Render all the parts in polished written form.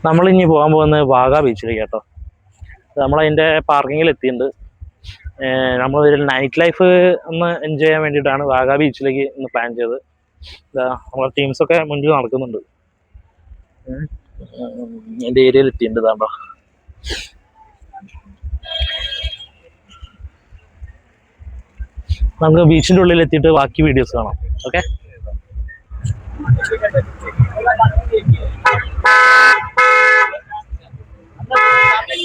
നമ്മളിനി പോകാൻ പോകുന്നത് വാഗ ബീച്ചിലേക്ക് കേട്ടോ. നമ്മളതിൻ്റെ പാർക്കിങ്ങിൽ എത്തിയിട്ടുണ്ട്. നമ്മൾ നൈറ്റ് ലൈഫ് ഒന്ന് എൻജോയ് ചെയ്യാൻ വേണ്ടിയിട്ടാണ് വാഗ ബീച്ചിലേക്ക് ഇന്ന് പ്ലാൻ ചെയ്തത്. നമ്മളെ ടീംസൊക്കെ മുന്നിൽ നടക്കുന്നുണ്ട്. എൻ്റെ ഏരിയയിൽ എത്തിയിട്ടുണ്ട്. ഇതാണ്ടോ നമുക്ക് ബീച്ചിൻ്റെ ഉള്ളിൽ എത്തിയിട്ട് ബാക്കി വീഡിയോസ് കാണാം. ഓക്കെ,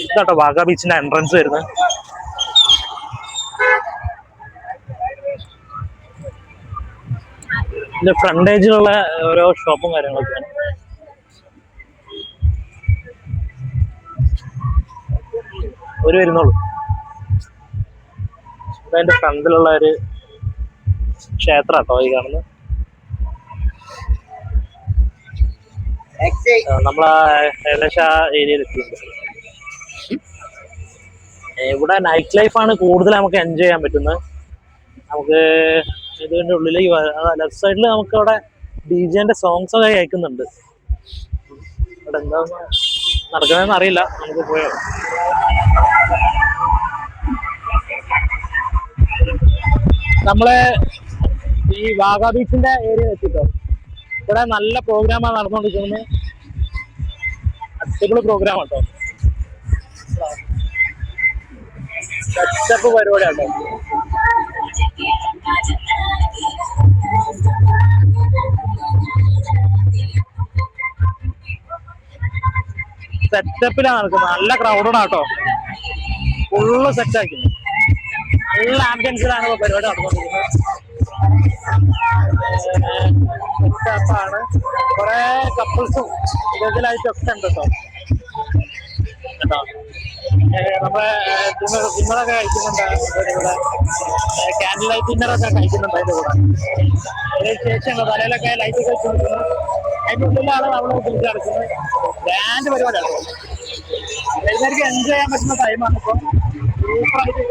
ഇതാട്ടോ വാഗ ബീച്ചിന്റെ എൻട്രൻസ് വരുന്നത്. ഇതിന്റെ ഫ്രണ്ടേജിലുള്ള ഓരോ ഷോപ്പും കാര്യങ്ങളൊക്കെയാണ്. ഒരു വരുന്നുള്ളൂ. അതിന്റെ ഫ്രണ്ടിലുള്ള ഒരു ക്ഷേത്രം കേട്ടോ ഈ കാണുന്നത്. നമ്മളെ ഏകദേശം ആ ഏരിയയിൽ എത്തിയിട്ടുണ്ട്. ഇവിടെ നൈറ്റ് ലൈഫാണ് കൂടുതൽ നമുക്ക് എൻജോയ് ചെയ്യാൻ പറ്റുന്നത്. നമുക്ക് ഇതിൻ്റെ ഉള്ളിലേക്ക് ലെഫ്റ്റ് സൈഡിൽ നമുക്ക് അവിടെ DJന്റെ സോങ്സ് ഒക്കെ കേൾക്കുന്നുണ്ട്. ഇവിടെ എന്താ നടക്കുന്നതെന്ന് അറിയില്ല, നമുക്ക് പോയോ. നമ്മള് ഈ വാഗ ബീച്ചിന്റെ ഏരിയ എത്തിട്ടോ. ഇവിടെ നല്ല പ്രോഗ്രാമാണ് നടന്നുകൊണ്ടിരിക്കുന്നത്. അടിപൊളി പ്രോഗ്രാം കേട്ടോ. സെറ്റപ്പ് പരിപാടിയാട്ടോ. സെറ്റപ്പിലാണ് നടക്കുന്നത്. നല്ല ക്രൗഡാട്ടോ. ഫുള്ള് സെറ്റാക്കുന്നു. നല്ല ആംബിയൻസിലാണ് പരിപാടി നടന്നുകൊണ്ടിരിക്കുന്നത്. സെറ്റപ്പാണ്. കുറെ കപ്പിൾസും ഇതിലായിട്ടൊക്കെ ഉണ്ട് കേട്ടോ. കേട്ടോ നമ്മളെ ഡിന്നറൊക്കെ കഴിക്കുന്നുണ്ട്. ഇവിടെ ക്യാൻഡിൽ ലൈറ്റ് ഡിന്നറൊക്കെ കഴിക്കുന്നുണ്ട്. അതിൻ്റെ കൂടെ അതിന് ശേഷം തലയിലൊക്കെ ലൈറ്റ് കഴിച്ചുകൊണ്ടിരിക്കുന്നത്. അതിൻ്റെ ഉള്ളിലാണ് നമ്മൾ തിരിച്ചു നടക്കുന്നത്. ഗ്രാൻഡ് പരിപാടിയാണ്. എല്ലാവർക്കും എൻജോയ് ചെയ്യാൻ പറ്റുന്ന ടൈമാണ് ഇപ്പോൾ. സൂപ്പറായിട്ട്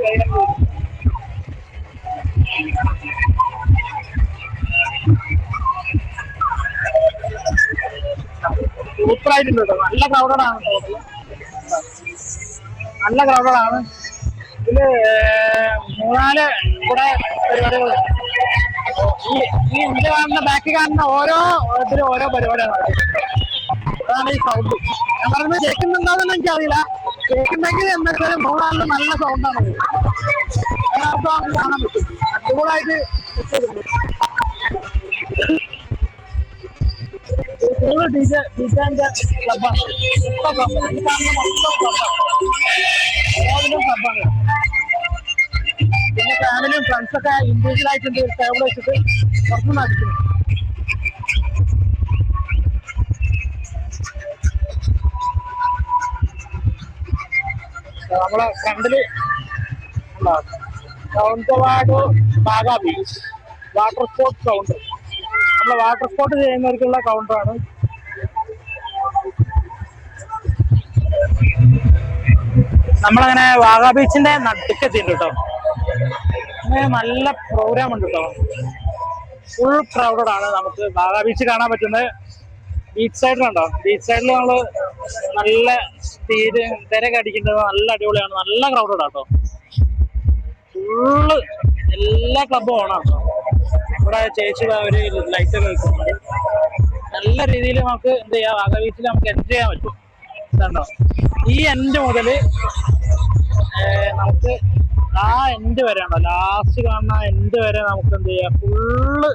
സൂപ്പറായിട്ടുണ്ട് കേട്ടോ. നല്ല ക്രൗഡാണ്. നല്ല ക്രൗഡാണ്. ഇതില് 3-4 കൂടെ പരിപാടികൾ. ഈ ഇന്ത്യ കാണുന്ന ബാക്കിൽ കാണുന്ന ഓരോ ഇതിലും ഓരോ പരിപാടിയാണ് നടക്കുന്നത്. അതാണ് ഈ സൗണ്ട്. ഞാൻ പറയുന്നത് കേൾക്കുന്നുണ്ടോയെന്ന് എനിക്കറിയില്ല. കേൾക്കുന്നെങ്കിൽ എന്തായാലും 3-4 നല്ല സൗണ്ടാണ്. കാണാൻ പറ്റും. അടിപൊളിയായിട്ട് ഡിജന്റെ ക്ലബാണ്. പിന്നെ ഫാമിലിയും ഫ്രണ്ട്സൊക്കെ ഇൻഡിവിജ്വലായിട്ടുണ്ട്. ടേബിൾ വെച്ചിട്ട് പുറത്തുനിന്ന് അടിക്കുന്നു. നമ്മളെ ഫ്രണ്ടില് കൗണ്ടവാട് Vaga beach water sports counter. നമ്മള് വാട്ടർ സ്പോർട്ട് ചെയ്യുന്നവർക്കുള്ള കൗണ്ടറാണ്. നമ്മളങ്ങനെ വാഗ ബീച്ചിന്റെ നടുക്കെത്തിയിട്ടുണ്ട് കേട്ടോ. അങ്ങനെ നല്ല പ്രോഗ്രാം ഉണ്ട് കേട്ടോ. ഫുൾ ക്രൗഡഡ് ആണ്. നമുക്ക് വാഗ ബീച്ച് കാണാൻ പറ്റുന്നത് ബീച്ച് സൈഡിലുണ്ടോ. ബീച്ച് സൈഡിൽ നമ്മള് നല്ല തിരക്ക് അടിക്കുന്നത് നല്ല അടിപൊളിയാണ്. നല്ല ക്രൗഡഡ് ആട്ടോ. ഫുള്ള് എല്ലാ ക്ലബും ഓണാണ്. ഇവിടെ ചേച്ചി ഒരു ലൈറ്റ് ഒക്കെ വെക്കുന്നുണ്ട്. നല്ല രീതിയിൽ നമുക്ക് എന്ത് ചെയ്യാം, വാഗ ബീച്ചിൽ നമുക്ക് എൻജോയ് ചെയ്യാൻ പറ്റും. ഇതുണ്ടോ, ഈ എൻഡ് മുതൽ നമുക്ക് ആ എൻഡ് വരെ ഉണ്ടോ, ലാസ്റ്റ് കാണുന്ന എൻഡ് വരെ നമുക്ക് എന്ത് ചെയ്യാം, ഫുള്ള്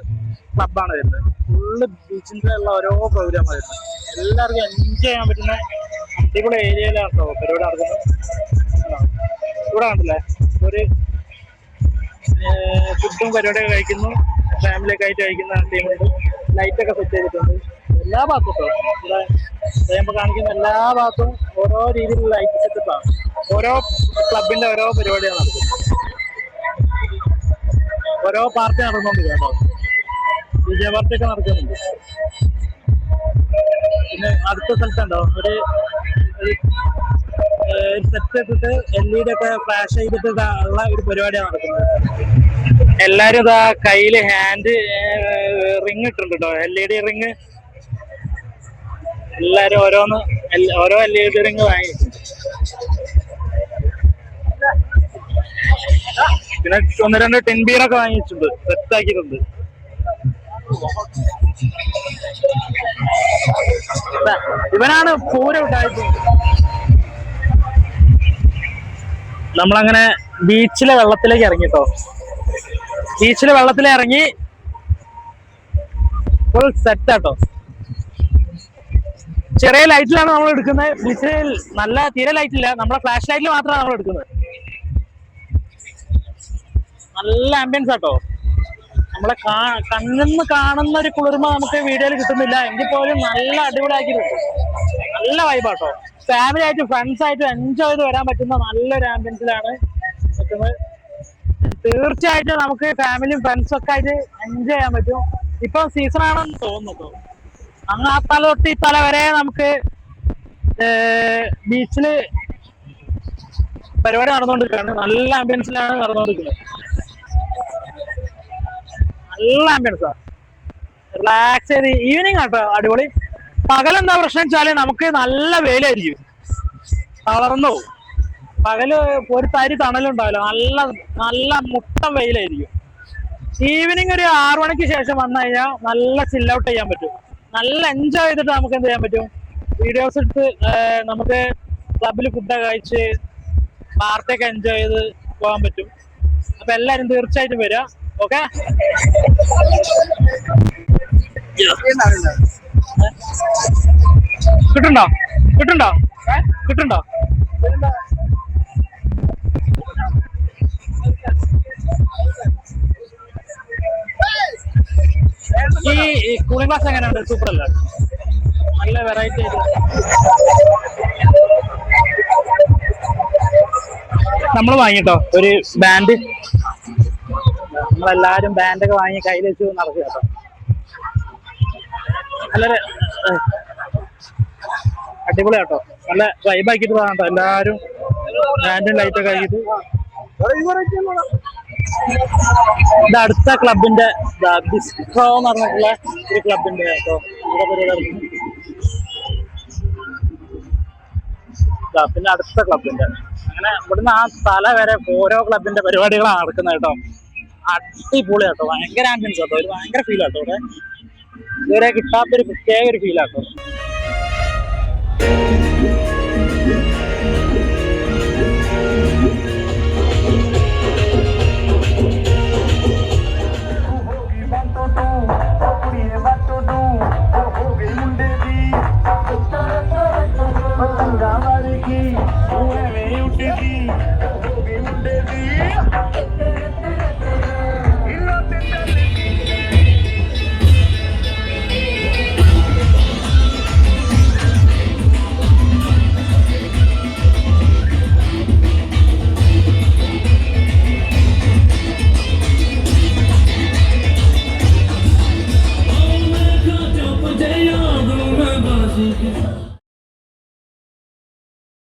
ക്ലബാണ് വരുന്നത്. ഫുള്ള് ബീച്ചിൻ്റെ ഉള്ള ഓരോ പ്രോഗ്രാമാണ് വരുന്നത്. എല്ലാവർക്കും എൻജോയ് ചെയ്യാൻ പറ്റുന്ന അടിപൊളി ഏരിയയിലാണ് കേട്ടോ പരിപാടി നടക്കുന്നത്. ഇവിടെ കണ്ടില്ലേ, ഒരു ഫുഡും പരിപാടിയൊക്കെ കഴിക്കുന്നു. ഫാമിലിയൊക്കെ ആയിട്ട് കഴിക്കുന്ന ടീമുണ്ട്. ലൈറ്റൊക്കെ സെറ്റ് ചെയ്തിട്ടുണ്ട് എല്ലാ ഭാഗത്തും കേട്ടോ. ഇവിടെ നമ്മൾ കാണിക്കുന്ന എല്ലാ ഭാഗത്തും ഓരോ രീതിയിലുള്ള ലൈറ്റ് സെറ്റപ്പാണ്. ഓരോ ക്ലബിന്റെ ഓരോ പരിപാടിയാണ് നടക്കുന്നത്. ഓരോ പാർട്ടി നടന്നുകൊണ്ട് കേട്ടോ. DJ പാർട്ടിയൊക്കെ നടക്കുന്നുണ്ട്. പിന്നെ അടുത്ത സ്ഥലത്തുണ്ടോ ഒരു സെറ്റ് ഇട്ടിട്ട് LED ഒക്കെ ഫ്ലാഷ് ചെയ്തിട്ട് ഉള്ള ഒരു പരിപാടിയാണ് നടക്കുന്നത്. എല്ലാരും ഇതാ കയ്യില് ഹാൻഡ് റിങ് ഇട്ടിട്ടുണ്ട് കേട്ടോ. LED റിങ് എല്ലാരും ഓരോ LED റിങ് വാങ്ങി. പിന്നെ 1-2 ടിൻ ബീറൊക്കെ വാങ്ങിച്ചിട്ടുണ്ട്, സെറ്റ് ആക്കിയിട്ടുണ്ട്. ഇവനാണ് പൂരം ഉണ്ടായിട്ട്. നമ്മളങ്ങനെ ബീച്ചിലെ വെള്ളത്തിലേക്ക് ഇറങ്ങിട്ടോ. ബീച്ചിലെ വെള്ളത്തിലിറങ്ങി ഫുൾ സെറ്റ് ആട്ടോ. ചെറിയ ലൈറ്റിലാണ് നമ്മൾ എടുക്കുന്നത്. ബീച്ചിൽ നല്ല തീരെ ലൈറ്റില്ല, നമ്മളെ ഫ്ലാഷ് ലൈറ്റിൽ മാത്രമാണ് നമ്മൾ എടുക്കുന്നത്. നല്ല ആംബിയൻസ് ആട്ടോ. നമ്മളെ കണ്ണിന്ന് കാണുന്ന ഒരു കുളിർമ നമുക്ക് വീഡിയോയിൽ കിട്ടുന്നില്ല, എങ്കിൽ പോലും നല്ല അടിപൊളിയാക്കിയിട്ടുണ്ട്. നല്ല വൈബാട്ടോ. ഫാമിലി ആയിട്ടും ഫ്രണ്ട്സ് ആയിട്ടും എൻജോയ് ചെയ്ത് വരാൻ പറ്റുന്ന നല്ലൊരു ആംബിയൻസിലാണ് നിൽക്കുന്നത്. തീർച്ചയായിട്ടും നമുക്ക് ഫാമിലിയും ഫ്രണ്ട്സും ഒക്കെ ആയിട്ട് എൻജോയ് ചെയ്യാൻ പറ്റും. ഇപ്പൊ സീസൺ ആണെന്ന് തോന്നുന്നു. അങ്ങ് ആ തല തൊട്ട് ഈ തല വരെ നമുക്ക് ബീച്ചില് പരിപാടി നടന്നുകൊണ്ടിരിക്കുകയാണ്. നല്ല ആംബിയൻസിലാണ് നടന്നുകൊണ്ടിരിക്കുന്നത്. നല്ല ആംബിയൻസാ, റിലാക്സ് ചെയ്ത് ഈവനിങ് ആട്ടോ അടിപൊളി. പകലെന്താ പ്രശ്നം വെച്ചാല് നമുക്ക് നല്ല വെയിലായിരിക്കും, തളർന്നു പോകും. പകല് ഒരു തരി തണലുണ്ടാവില്ല, നല്ല നല്ല മുട്ടം വെയിലായിരിക്കും. ഈവനിങ് ഒരു 6 മണിക്ക് ശേഷം വന്നു കഴിഞ്ഞാൽ നല്ല ചിൽ ഔട്ട് ചെയ്യാൻ പറ്റും. നല്ല എൻജോയ് ചെയ്തിട്ട് നമുക്ക് എന്ത് ചെയ്യാൻ പറ്റും, വീഡിയോസ് എടുത്ത് നമുക്ക് ക്ലബിൽ ഫുഡൊക്കെ കഴിച്ച് പാർട്ടിയൊക്കെ എൻജോയ് ചെയ്ത് പോകാൻ പറ്റും. അപ്പൊ എല്ലാരും തീർച്ചയായിട്ടും വരിക. ഓക്കെ, കിട്ടുണ്ടോ കിട്ടുണ്ടോ കിട്ടുണ്ടോ? ഈ കൂളിംഗ് ഗ്ലാസ് എങ്ങനെയുണ്ട്? സൂപ്പർ അല്ലേ? നല്ല വെറൈറ്റി ആയിട്ട് നമ്മൾ വാങ്ങിട്ടോ ഒരു ബാൻഡ്. നമ്മളെല്ലാരും ബാൻഡൊക്കെ വാങ്ങി കയ്യിൽ വെച്ച് നടക്കുക കേട്ടോ. നല്ലൊരു അടിപൊളി കേട്ടോ, നല്ല വൈബാക്കിട്ട് കേട്ടോ. എല്ലാരും ബാൻഡും ലൈറ്റൊക്കെ ആക്കിയിട്ട്. ഇത് അടുത്ത ക്ലബിന്റെ ബിസ്ട്രോ എന്ന് പറഞ്ഞിട്ടുള്ള ഒരു ക്ലബിന്റെ കേട്ടോ. ഇവിടെ പരിപാടി. പിന്നെ അടുത്ത ക്ലബിന്റെ, അങ്ങനെ ഇവിടുന്ന് ആ തല വരെ ഓരോ ക്ലബിന്റെ പരിപാടികളാണ് നടക്കുന്നത് കേട്ടോ. അടിപൊളി കേട്ടോ, ഭയങ്കര ആംബിയൻസ് കേട്ടോ, ഒരു ഭയങ്കര ഫീൽ ആട്ടോ. ഇവിടെ ഇതുവരെ കിട്ടാത്തൊരു പ്രത്യേക ഒരു ഫീൽ ആട്ടോ.